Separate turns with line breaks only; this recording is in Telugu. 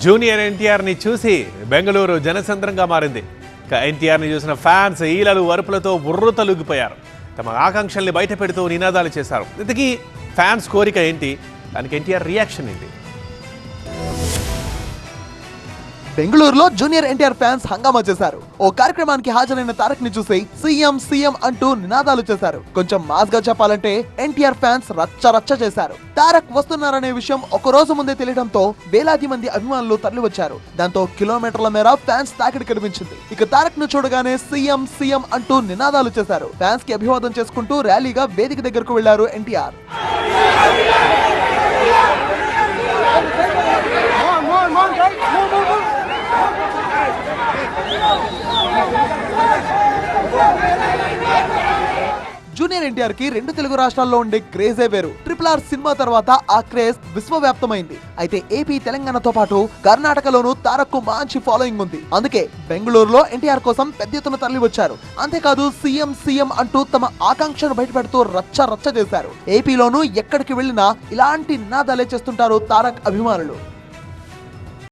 జూనియర్ ఎన్టీఆర్ని చూసి బెంగళూరు జనసంద్రంగా మారింది. ఎన్టీఆర్ని చూసిన ఫ్యాన్స్ ఈలలు అరుపులతో బుర్రతలుగిపోయారు. తమ ఆకాంక్షల్ని బయట పెడుతూ నినాదాలు చేశారు. ఇంతకీ ఫ్యాన్స్ కోరిక ఏంటి? దానికి ఎన్టీఆర్ రియాక్షన్ ఏంటి?
బెంగళూరులో జూనియర్ ఎన్టీఆర్ ఫ్యాన్స్ హంగామా చేశారు. ఓ కార్యక్రమానికి హాజరైన తారక్ ని చూసి సీఎం సీఎం అంటూ నినాదాలు చేశారు. కొంచెం మాస్ గా చెప్పాలంటే ఎన్టీఆర్ ఫ్యాన్స్ రచ్చ రచ్చ చేశారు. తారక్ వస్తున్నారనే విషయం ఒక రోజు ముందే తెలియడంతో వేలాది మంది అభిమానులు తరలివచ్చారు. దాంతో కిలోమీటర్ల మేర ఫ్యాన్స్ తాకిడి కనిపించింది. ఇక తారక్ ను చూడగానే సీఎం సీఎం అంటూ నినాదాలు చేశారు. ఫ్యాన్స్ కి అభివాదం చేసుకుంటూ ర్యాలీగా వేదిక దగ్గరకు వెళ్లారు ఎన్టీఆర్. జూనియర్ ఎన్టీఆర్ కి రెండు తెలుగు రాష్ట్రాల్లో ఉండే క్రేజే వేరు. RRR సినిమా తర్వాత ఆ క్రేజ్ విశ్వవ్యాప్తమైంది. అయితే ఏపీ, తెలంగాణతో పాటు కర్ణాటకలోనూ తారక్ కు మంచి ఫాలోయింగ్ ఉంది. అందుకే బెంగళూరులో ఎన్టీఆర్ కోసం పెద్ద ఎత్తున తరలి వచ్చారు. అంతేకాదు సీఎం సీఎం అంటూ తమ ఆకాంక్షను బయటపెడుతూ రచ్చ రచ్చ చేశారు. ఏపీలోనూ ఎక్కడికి వెళ్ళినా ఇలాంటి నినాదాలే చేస్తుంటారు తారక్ అభిమానులు.